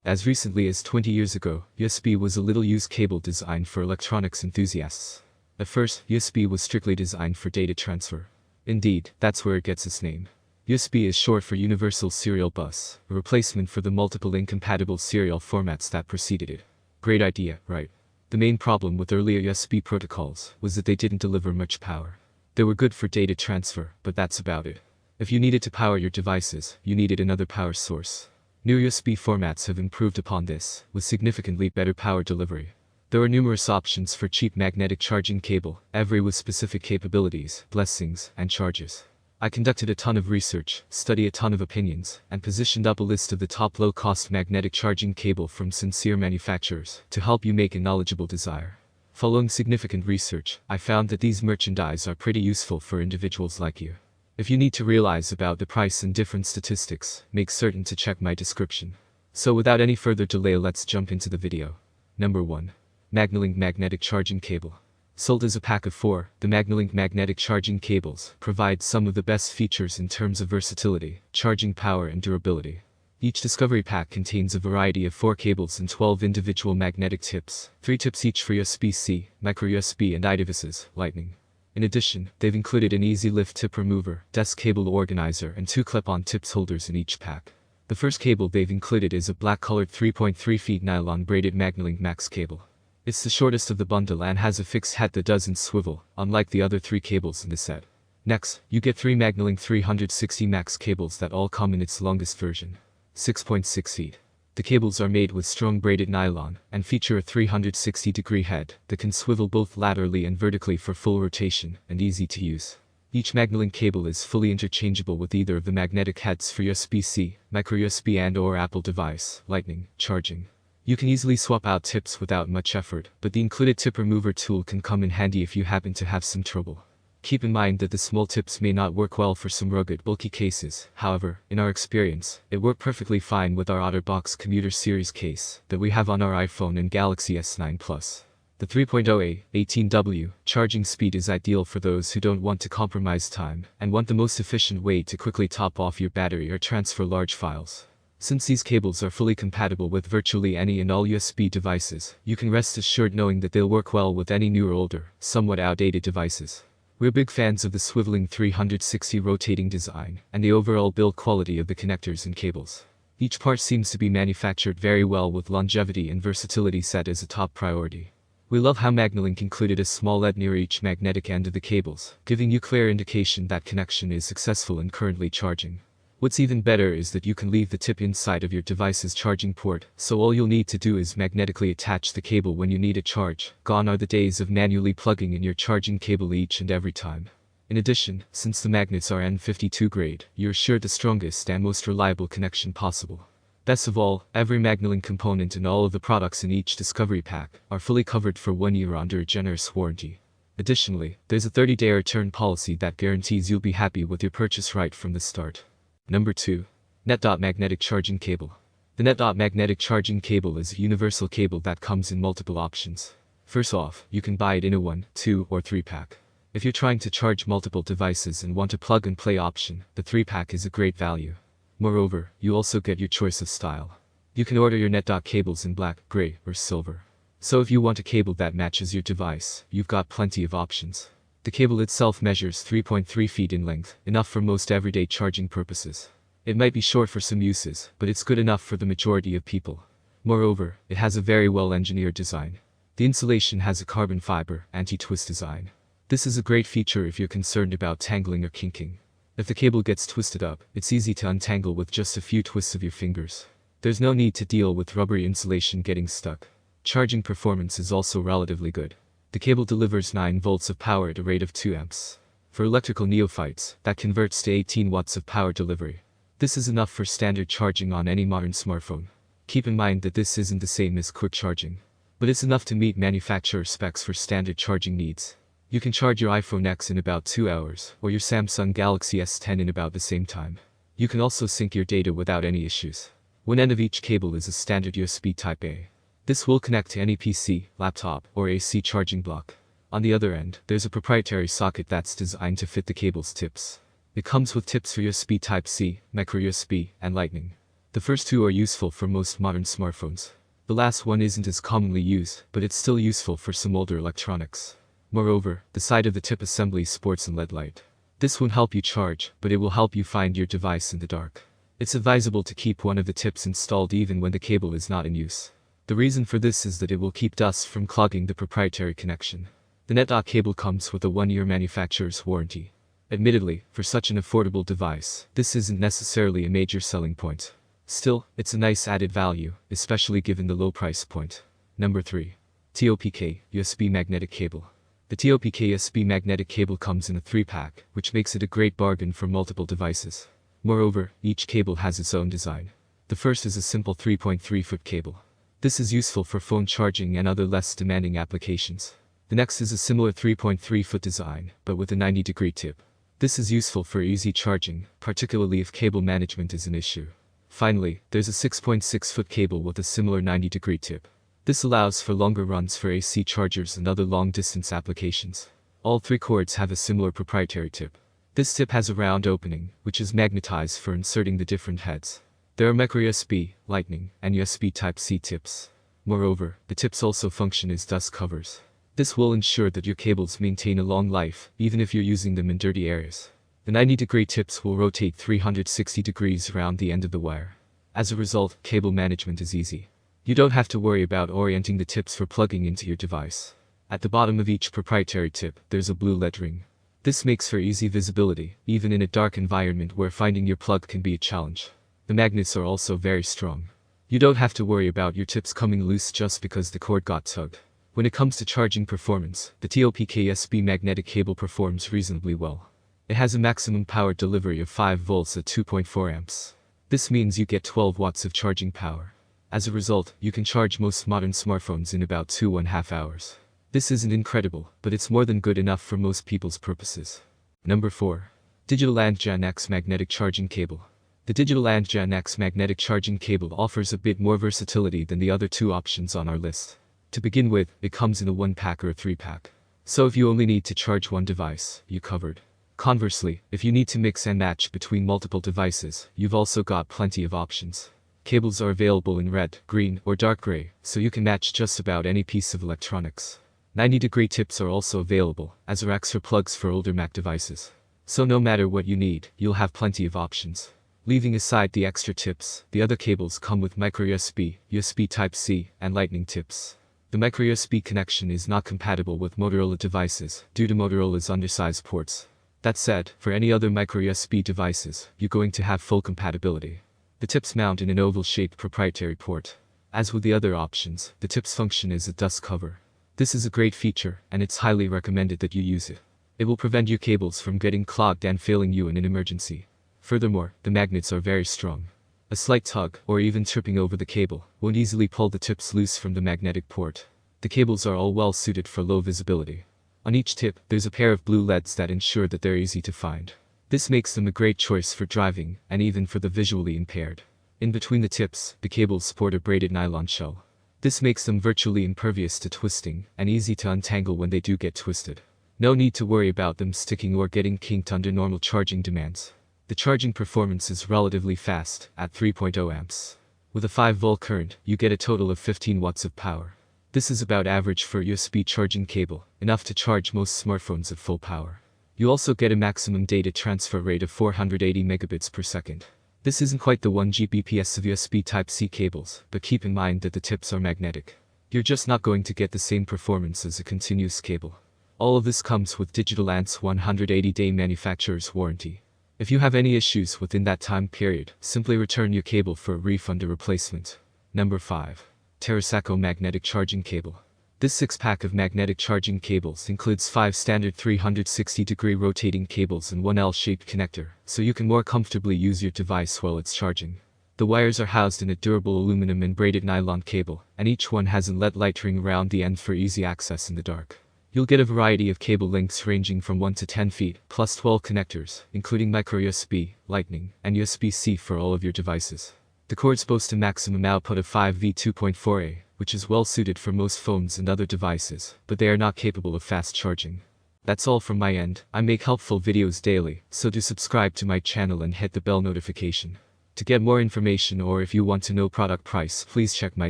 As recently as 20 years ago, USB was a little-used cable designed for electronics enthusiasts. At first, USB was strictly designed for data transfer. Indeed, that's where it gets its name. USB is short for Universal Serial Bus, a replacement for the multiple incompatible serial formats that preceded it. Great idea, right? The main problem with earlier USB protocols was that they didn't deliver much power. They were good for data transfer, but that's about it. If you needed to power your devices, you needed another power source. New USB formats have improved upon this, with significantly better power delivery. There are numerous options for cheap magnetic charging cable, every with specific capabilities, blessings, and charges. I conducted a ton of research, studied a ton of opinions, and positioned up a list of the top low-cost magnetic charging cable from sincere manufacturers to help you make a knowledgeable desire. Following significant research, I found that these merchandise are pretty useful for individuals like you. If you need to realize about the price and different statistics, make certain to check my description. So without any further delay, let's jump into the video. Number 1. Magnilink Magnetic Charging Cable. Sold as a pack of 4, the Magnilink magnetic charging cables provide some of the best features in terms of versatility, charging power and durability. Each discovery pack contains a variety of 4 cables and 12 individual magnetic tips, 3 tips each for USB-C, micro-USB and I-devices, Lightning. In addition, they've included an easy lift tip remover, desk cable organizer and 2 clip-on tips holders in each pack. The first cable they've included is a black-colored 3.3 feet nylon braided Magnilink Max cable. It's the shortest of the bundle and has a fixed head that doesn't swivel, unlike the other 3 cables in the set. Next, you get 3 Magnilink 360 Max cables that all come in its longest version, 6.6 feet. The cables are made with strong braided nylon and feature a 360-degree head that can swivel both laterally and vertically for full rotation and easy to use. Each Magnilink cable is fully interchangeable with either of the magnetic heads for USB-C, micro-USB and/or Apple device, Lightning, charging. You can easily swap out tips without much effort, but the included tip remover tool can come in handy if you happen to have some trouble. Keep in mind that the small tips may not work well for some rugged, bulky cases. However, in our experience, it worked perfectly fine with our OtterBox Commuter Series case that we have on our iPhone and Galaxy S9 Plus. The 3.0A 18W charging speed is ideal for those who don't want to compromise time and want the most efficient way to quickly top off your battery or transfer large files. Since these cables are fully compatible with virtually any and all USB devices, you can rest assured knowing that they'll work well with any new or older, somewhat outdated devices. We're big fans of the swiveling 360 rotating design and the overall build quality of the connectors and cables. Each part seems to be manufactured very well with longevity and versatility set as a top priority. We love how Magnilink included a small LED near each magnetic end of the cables, giving you clear indication that connection is successful and currently charging. What's even better is that you can leave the tip inside of your device's charging port, so all you'll need to do is magnetically attach the cable when you need a charge. Gone are the days of manually plugging in your charging cable each and every time. In addition, since the magnets are N52 grade, you're assured the strongest and most reliable connection possible. Best of all, every Magnilink component and all of the products in each discovery pack are fully covered for 1 year under a generous warranty. Additionally, there's a 30-day return policy that guarantees you'll be happy with your purchase right from the start. Number 2. NetDot Magnetic Charging Cable. The NetDot Magnetic Charging Cable is a universal cable that comes in multiple options. First off, you can buy it in a 1, 2, or 3 pack. If you're trying to charge multiple devices and want a plug-and-play option, the 3-pack is a great value. Moreover, you also get your choice of style. You can order your NetDot cables in black, gray, or silver. So if you want a cable that matches your device, you've got plenty of options. The cable itself measures 3.3 feet in length, enough for most everyday charging purposes. It might be short for some uses, but it's good enough for the majority of people. Moreover, it has a very well-engineered design. The insulation has a carbon fiber, anti-twist design. This is a great feature if you're concerned about tangling or kinking. If the cable gets twisted up, it's easy to untangle with just a few twists of your fingers. There's no need to deal with rubbery insulation getting stuck. Charging performance is also relatively good. The cable delivers 9 volts of power at a rate of 2 amps. For electrical neophytes, that converts to 18 watts of power delivery. This is enough for standard charging on any modern smartphone. Keep in mind that this isn't the same as quick charging, but it's enough to meet manufacturer specs for standard charging needs. You can charge your iPhone X in about 2 hours, or your Samsung Galaxy S10 in about the same time. You can also sync your data without any issues. One end of each cable is a standard USB Type-A. This will connect to any PC, laptop, or AC charging block. On the other end, there's a proprietary socket that's designed to fit the cable's tips. It comes with tips for USB Type-C, micro-USB, and Lightning. The first two are useful for most modern smartphones. The last one isn't as commonly used, but it's still useful for some older electronics. Moreover, the side of the tip assembly sports an LED light. This won't help you charge, but it will help you find your device in the dark. It's advisable to keep one of the tips installed even when the cable is not in use. The reason for this is that it will keep dust from clogging the proprietary connection. The NetDot cable comes with a 1-year manufacturer's warranty. Admittedly, for such an affordable device, this isn't necessarily a major selling point. Still, it's a nice added value, especially given the low price point. Number 3. TOPK USB magnetic cable. The TOPK USB magnetic cable comes in a 3-pack, which makes it a great bargain for multiple devices. Moreover, each cable has its own design. The first is a simple 3.3-foot cable. This is useful for phone charging and other less demanding applications. The next is a similar 3.3-foot design, but with a 90-degree tip. This is useful for easy charging, particularly if cable management is an issue. Finally, there's a 6.6-foot cable with a similar 90-degree tip. This allows for longer runs for AC chargers and other long-distance applications. All 3 cords have a similar proprietary tip. This tip has a round opening, which is magnetized for inserting the different heads. There are microUSB, Lightning, and USB Type-C tips. Moreover, the tips also function as dust covers. This will ensure that your cables maintain a long life, even if you're using them in dirty areas. The 90-degree tips will rotate 360 degrees around the end of the wire. As a result, cable management is easy. You don't have to worry about orienting the tips for plugging into your device. At the bottom of each proprietary tip, there's a blue LED ring. This makes for easy visibility, even in a dark environment where finding your plug can be a challenge. The magnets are also very strong. You don't have to worry about your tips coming loose just because the cord got tugged. When it comes to charging performance, the TOPK USB magnetic cable performs reasonably well. It has a maximum power delivery of 5 volts at 2.4 amps. This means you get 12 watts of charging power. As a result, you can charge most modern smartphones in about 2.5 hours. This isn't incredible, but it's more than good enough for most people's purposes. Number 4. Digital AND-GAN X magnetic charging cable. The Digital AND-GAN X magnetic charging cable offers a bit more versatility than the other 2 options on our list. To begin with, it comes in a 1-pack or a 3-pack. So if you only need to charge one device, you're covered. Conversely, if you need to mix and match between multiple devices, you've also got plenty of options. Cables are available in red, green, or dark gray, so you can match just about any piece of electronics. 90-degree tips are also available, as are extra plugs for older Mac devices. So no matter what you need, you'll have plenty of options. Leaving aside the extra tips, the other cables come with microUSB, USB Type-C, and Lightning tips. The microUSB connection is not compatible with Motorola devices, due to Motorola's undersized ports. That said, for any other microUSB devices, you're going to have full compatibility. The tips mount in an oval-shaped proprietary port. As with the other options, the tips function as a dust cover. This is a great feature, and it's highly recommended that you use it. It will prevent your cables from getting clogged and failing you in an emergency. Furthermore, the magnets are very strong. A slight tug, or even tripping over the cable, won't easily pull the tips loose from the magnetic port. The cables are all well suited for low visibility. On each tip, there's a pair of blue LEDs that ensure that they're easy to find. This makes them a great choice for driving, and even for the visually impaired. In between the tips, the cables sport a braided nylon shell. This makes them virtually impervious to twisting, and easy to untangle when they do get twisted. No need to worry about them sticking or getting kinked under normal charging demands. The charging performance is relatively fast, at 3.0 amps. With a 5-volt current, you get a total of 15 watts of power. This is about average for a USB charging cable, enough to charge most smartphones at full power. You also get a maximum data transfer rate of 480 megabits per second. This isn't quite the 1 Gbps of USB Type-C cables, but keep in mind that the tips are magnetic. You're just not going to get the same performance as a continuous cable. All of this comes with Digital Ant's 180-day manufacturer's warranty. If you have any issues within that time period, simply return your cable for a refund or replacement. Number 5. TERASAKO magnetic charging cable. This 6-pack of magnetic charging cables includes 5 standard 360-degree rotating cables and one L-shaped connector, so you can more comfortably use your device while it's charging. The wires are housed in a durable aluminum and braided nylon cable, and each one has a LED light ring around the end for easy access in the dark. You'll get a variety of cable lengths ranging from 1 to 10 feet, plus 12 connectors, including microUSB, Lightning, and USB-C for all of your devices. The cords boast a maximum output of 5V 2.4A, which is well suited for most phones and other devices, but they are not capable of fast charging. That's all from my end. I make helpful videos daily, so do subscribe to my channel and hit the bell notification. To get more information or if you want to know product price, please check my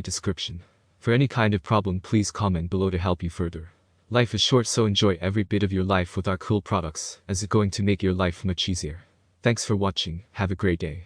description. For any kind of problem, please comment below to help you further. Life is short, so enjoy every bit of your life with our cool products, as it's going to make your life much easier. Thanks for watching, have a great day.